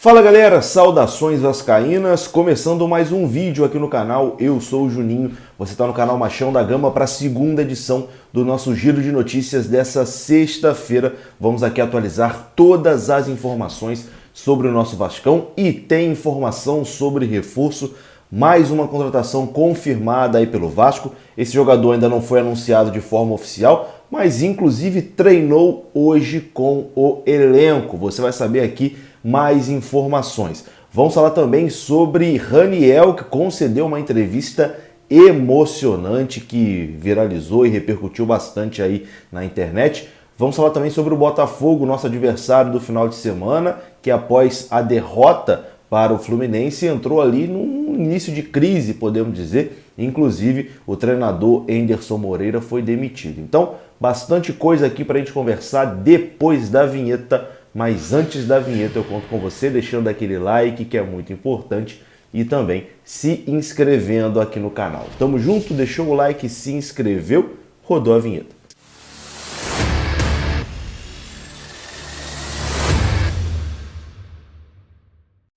Fala galera, saudações vascaínas, começando mais um vídeo aqui no canal, eu sou o Juninho, você está no canal Machão da Gama para a segunda edição do nosso giro de notícias dessa sexta-feira. Vamos aqui atualizar todas as informações sobre o nosso Vascão e tem informação sobre reforço, mais uma contratação confirmada aí pelo Vasco. Esse jogador ainda não foi anunciado de forma oficial, mas inclusive treinou hoje com o elenco. Você vai saber aqui mais informações. Vamos falar também sobre Raniel, que concedeu uma entrevista emocionante que viralizou e repercutiu bastante aí na internet. Vamos falar também sobre o Botafogo, nosso adversário do final de semana, que após a derrota para o Fluminense entrou ali num início de crise, podemos dizer. Inclusive, o treinador Anderson Moreira foi demitido. Então, bastante coisa aqui para a gente conversar depois da vinheta. Mas antes da vinheta eu conto com você deixando aquele like que é muito importante e também se inscrevendo aqui no canal. Tamo junto, deixou o like, se inscreveu, rodou a vinheta.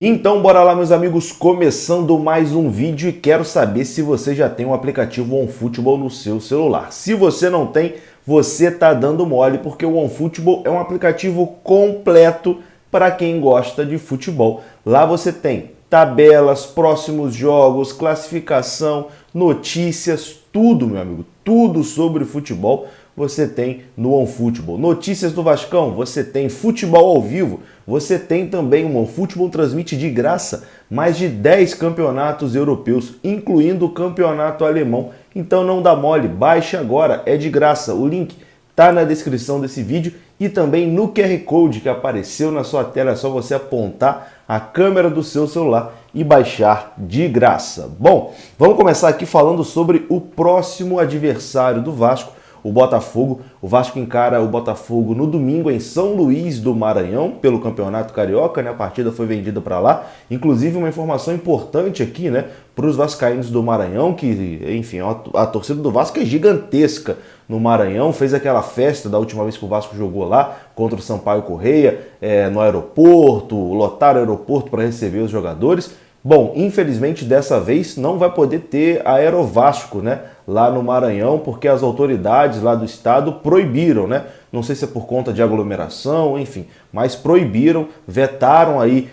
Então bora lá meus amigos, começando mais um vídeo e quero saber se você já tem o aplicativo OneFootball no seu celular. Se você não tem, você tá dando mole, porque o OneFootball é um aplicativo completo para quem gosta de futebol. Lá você tem tabelas, próximos jogos, classificação, notícias, tudo meu amigo, tudo sobre futebol você tem no OneFootball. Notícias do Vascão, você tem futebol ao vivo, você tem também o OneFootball transmite de graça mais de 10 campeonatos europeus, incluindo o campeonato alemão. Então não dá mole, baixe agora, é de graça. O link tá na descrição desse vídeo e também no QR Code que apareceu na sua tela. É só você apontar a câmera do seu celular e baixar de graça. Bom, vamos começar aqui falando sobre o próximo adversário do Vasco, o Botafogo. O Vasco encara o Botafogo no domingo em São Luís do Maranhão pelo Campeonato Carioca, né? A partida foi vendida para lá. Inclusive uma informação importante aqui, né, para os vascaínos do Maranhão, que, enfim, a torcida do Vasco é gigantesca no Maranhão, fez aquela festa da última vez que o Vasco jogou lá contra o Sampaio Corrêa, no aeroporto, lotaram o aeroporto para receber os jogadores. Bom, infelizmente dessa vez não vai poder ter Aerovasco, né, lá no Maranhão, porque as autoridades lá do estado proibiram, né? Não sei se é por conta de aglomeração, enfim, mas proibiram, vetaram aí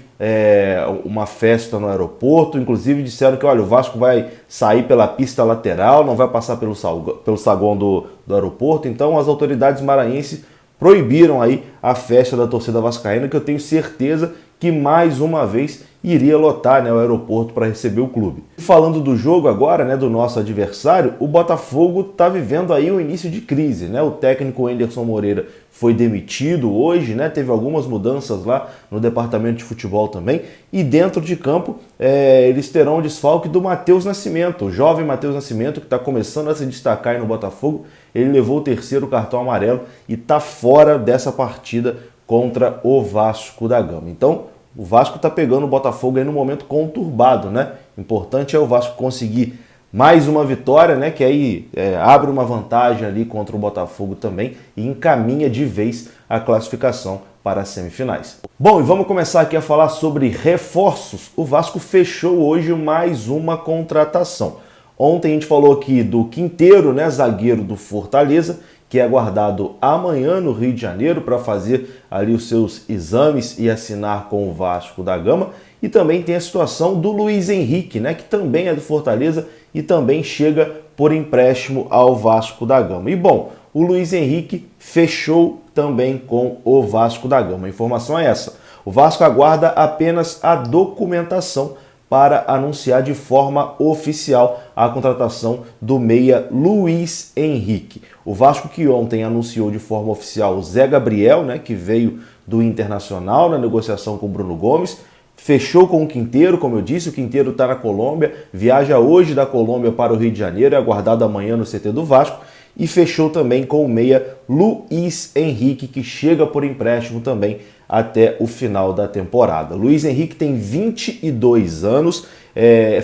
uma festa no aeroporto. Inclusive disseram que, olha, o Vasco vai sair pela pista lateral, não vai passar pelo saguão do aeroporto. Então as autoridades maranhenses proibiram aí a festa da torcida vascaína, que eu tenho certeza que mais uma vez iria lotar, né, o aeroporto para receber o clube. Falando do jogo agora, né, do nosso adversário, o Botafogo está vivendo aí um início de crise, né? O técnico Anderson Moreira foi demitido hoje, né? Teve algumas mudanças lá no departamento de futebol também, e dentro de campo eles terão o desfalque do Matheus Nascimento, o jovem Matheus Nascimento, que está começando a se destacar aí no Botafogo. Ele levou o terceiro cartão amarelo e está fora dessa partida contra o Vasco da Gama. Então, o Vasco está pegando o Botafogo aí num momento conturbado, né? Importante é o Vasco conseguir mais uma vitória, né? Que aí abre uma vantagem ali contra o Botafogo também e encaminha de vez a classificação para as semifinais. Bom, e vamos começar aqui a falar sobre reforços. O Vasco fechou hoje mais uma contratação. Ontem a gente falou aqui do Quinteiro, né? Zagueiro do Fortaleza, que é aguardado amanhã no Rio de Janeiro para fazer ali os seus exames e assinar com o Vasco da Gama. E também tem a situação do Luiz Henrique, né, que também é do Fortaleza e também chega por empréstimo ao Vasco da Gama. E bom, o Luiz Henrique fechou também com o Vasco da Gama. A informação é essa: o Vasco aguarda apenas a documentação para anunciar de forma oficial a contratação do meia Luiz Henrique. O Vasco que ontem anunciou de forma oficial o Zé Gabriel, né, que veio do Internacional na negociação com o Bruno Gomes, fechou com o Quinteiro, como eu disse. O Quinteiro está na Colômbia, viaja hoje da Colômbia para o Rio de Janeiro, é aguardado amanhã no CT do Vasco, e fechou também com o meia Luiz Henrique, que chega por empréstimo também até o final da temporada. Luiz Henrique tem 22 anos,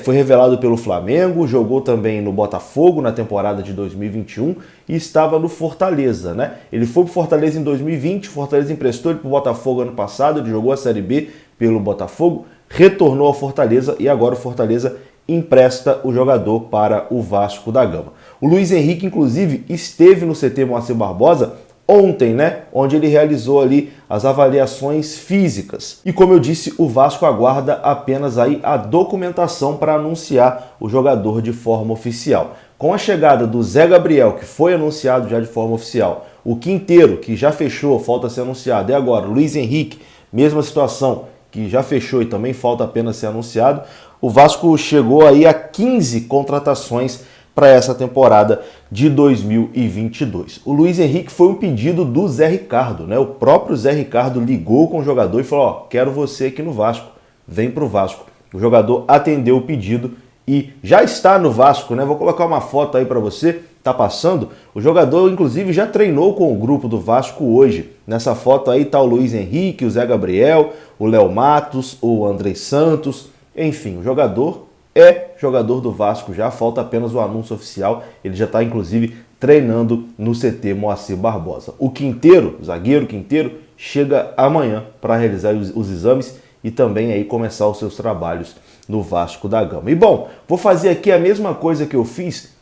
foi revelado pelo Flamengo, jogou também no Botafogo na temporada de 2021 e estava no Fortaleza, né? Ele foi para o Fortaleza em 2020, o Fortaleza emprestou ele para o Botafogo ano passado, ele jogou a Série B, pelo Botafogo, retornou ao Fortaleza e agora o Fortaleza empresta o jogador para o Vasco da Gama. O Luiz Henrique, inclusive, esteve no CT Moacir Barbosa ontem, né? Onde ele realizou ali as avaliações físicas. E como eu disse, o Vasco aguarda apenas aí a documentação para anunciar o jogador de forma oficial. Com a chegada do Zé Gabriel, que foi anunciado já de forma oficial, o Quinteiro, que já fechou, falta ser anunciado, e agora o Luiz Henrique, mesma situação, que já fechou e também falta apenas ser anunciado, o Vasco chegou aí a 15 contratações para essa temporada de 2022. O Luiz Henrique foi um pedido do Zé Ricardo, né? O próprio Zé Ricardo ligou com o jogador e falou: ó, quero você aqui no Vasco, vem pro Vasco. O jogador atendeu o pedido e já está no Vasco, né? Vou colocar uma foto aí para você, tá passando. O jogador, inclusive, já treinou com o grupo do Vasco hoje. Nessa foto aí tá o Luiz Henrique, o Zé Gabriel, o Léo Matos, o Andrei Santos, enfim, o jogador é jogador do Vasco já, falta apenas o anúncio oficial, ele já está inclusive treinando no CT Moacir Barbosa. O Quinteiro, o zagueiro Quinteiro, chega amanhã para realizar os exames e também aí começar os seus trabalhos no Vasco da Gama. E bom, vou fazer aqui a mesma coisa que eu fiz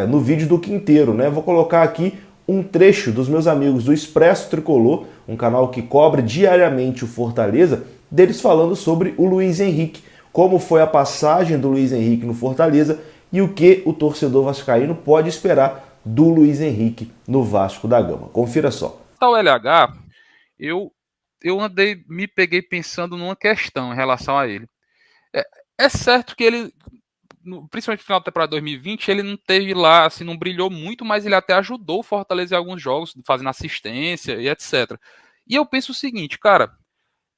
no vídeo do Quinteiro, né? Vou colocar aqui um trecho dos meus amigos do Expresso Tricolor, um canal que cobre diariamente o Fortaleza, deles falando sobre o Luiz Henrique, como foi a passagem do Luiz Henrique no Fortaleza e o que o torcedor vascaíno pode esperar do Luiz Henrique no Vasco da Gama. Confira só. O LH, eu me peguei pensando numa questão em relação a ele. É certo que ele, principalmente no final da temporada 2020, ele não teve lá, assim, não brilhou muito, mas ele até ajudou o Fortaleza em alguns jogos, fazendo assistência e etc. E eu penso o seguinte, cara,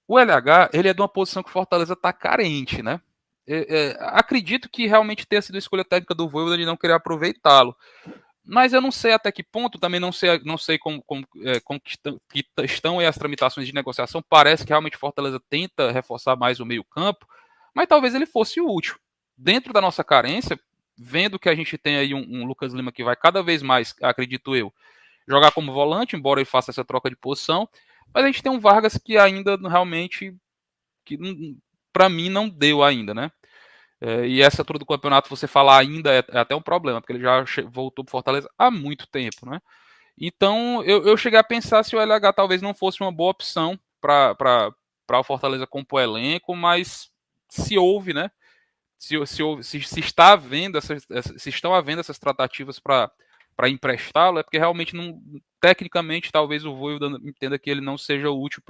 o LH, ele é de uma posição que o Fortaleza está carente, né? Acredito que realmente tenha sido a escolha técnica do Voivoda de não querer aproveitá-lo. Mas eu não sei até que ponto, também não sei como que estão aí as tramitações de negociação. Parece que realmente Fortaleza tenta reforçar mais o meio-campo, mas talvez ele fosse útil. Dentro da nossa carência, vendo que a gente tem aí um Lucas Lima que vai cada vez mais, acredito eu, jogar como volante, embora ele faça essa troca de posição, mas a gente tem um Vargas que ainda realmente, que para mim não deu ainda, né? E essa altura do campeonato, você falar ainda é até um problema, porque ele já voltou para Fortaleza há muito tempo, né? Então, eu cheguei a pensar se o LH talvez não fosse uma boa opção para o Fortaleza compor elenco, mas se houve, né? Se está havendo se estão havendo essas tratativas para emprestá-lo, é porque realmente não, tecnicamente, talvez o Voivoda entenda que ele não seja útil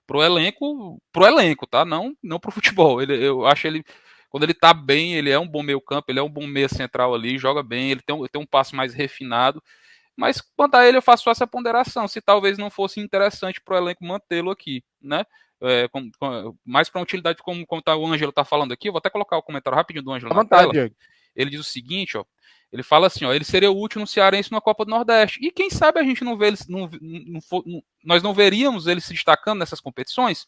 pro elenco, tá? Não pro futebol. Eu acho ele, quando ele tá bem, ele é um bom meio-campo, ele é um bom meia central ali, joga bem, ele tem um passe mais refinado. Mas quanto a ele, eu faço essa ponderação, se talvez não fosse interessante pro elenco mantê-lo aqui, né? Mais para utilidade, como o Ângelo tá falando aqui, eu vou até colocar o comentário rapidinho do Ângelo na tela. Diego. Ele diz o seguinte, ó. Ele fala assim, ó, ele seria útil no Cearense na Copa do Nordeste. E quem sabe a gente não vê ele, nós não veríamos ele se destacando nessas competições?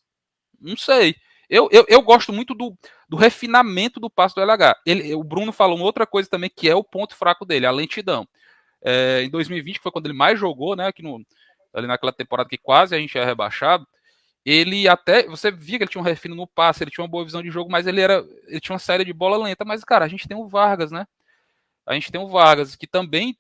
Não sei. Eu gosto muito do refinamento do passo do LH. O Bruno falou uma outra coisa também, que é o ponto fraco dele, a lentidão. Em 2020, que foi quando ele mais jogou, né, ali naquela temporada que quase a gente é rebaixado, ele até, você via que ele tinha um refino no passe, ele tinha uma boa visão de jogo, mas ele tinha uma série de bola lenta. Mas, cara, a gente tem o Vargas, né? A gente tem o Vargas, que também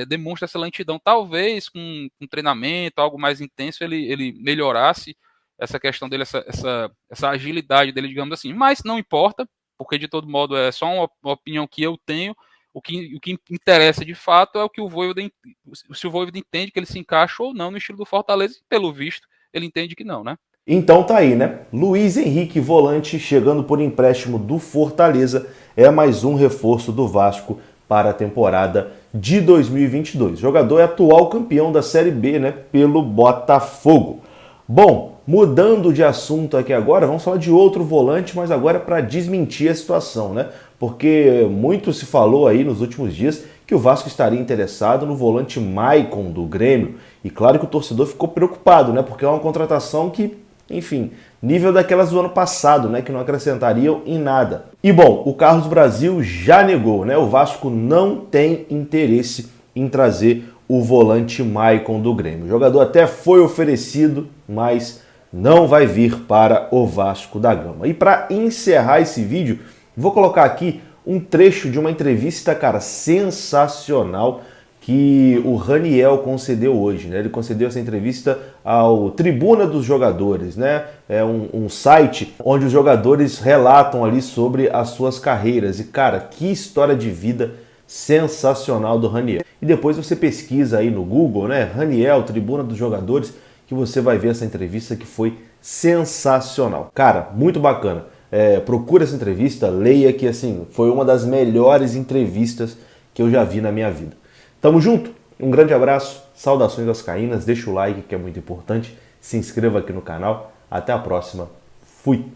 demonstra essa lentidão. Talvez com treinamento, algo mais intenso, ele melhorasse essa questão dele, essa agilidade dele, digamos assim. Mas não importa, porque de todo modo é só uma opinião que eu tenho. O que interessa de fato é o que o Voivoda entende que ele se encaixa ou não no estilo do Fortaleza, e pelo visto ele entende que não, né? Então tá aí, né? Luiz Henrique, volante, chegando por empréstimo do Fortaleza, é mais um reforço do Vasco para a temporada de 2022. O jogador é atual campeão da Série B, né? Pelo Botafogo. Bom, mudando de assunto aqui agora, vamos falar de outro volante, mas agora para desmentir a situação, né? Porque muito se falou aí nos últimos dias que o Vasco estaria interessado no volante Maicon do Grêmio. E claro que o torcedor ficou preocupado, né? Porque é uma contratação que, enfim, nível daquelas do ano passado, né? Que não acrescentariam em nada. E bom, o Carlos Brasil já negou, né? O Vasco não tem interesse em trazer o volante Maicon do Grêmio. O jogador até foi oferecido, mas não vai vir para o Vasco da Gama. E para encerrar esse vídeo, vou colocar aqui um trecho de uma entrevista, cara, sensacional que o Raniel concedeu hoje, né? Ele concedeu essa entrevista ao Tribuna dos Jogadores, né? É um site onde os jogadores relatam ali sobre as suas carreiras. E, cara, que história de vida sensacional do Raniel. E depois você pesquisa aí no Google, né? Raniel, Tribuna dos Jogadores, que você vai ver essa entrevista que foi sensacional. Cara, muito bacana. Procura essa entrevista, leia que assim, foi uma das melhores entrevistas que eu já vi na minha vida. Tamo junto, um grande abraço, saudações vascaínas, deixa o like que é muito importante, se inscreva aqui no canal, até a próxima, fui!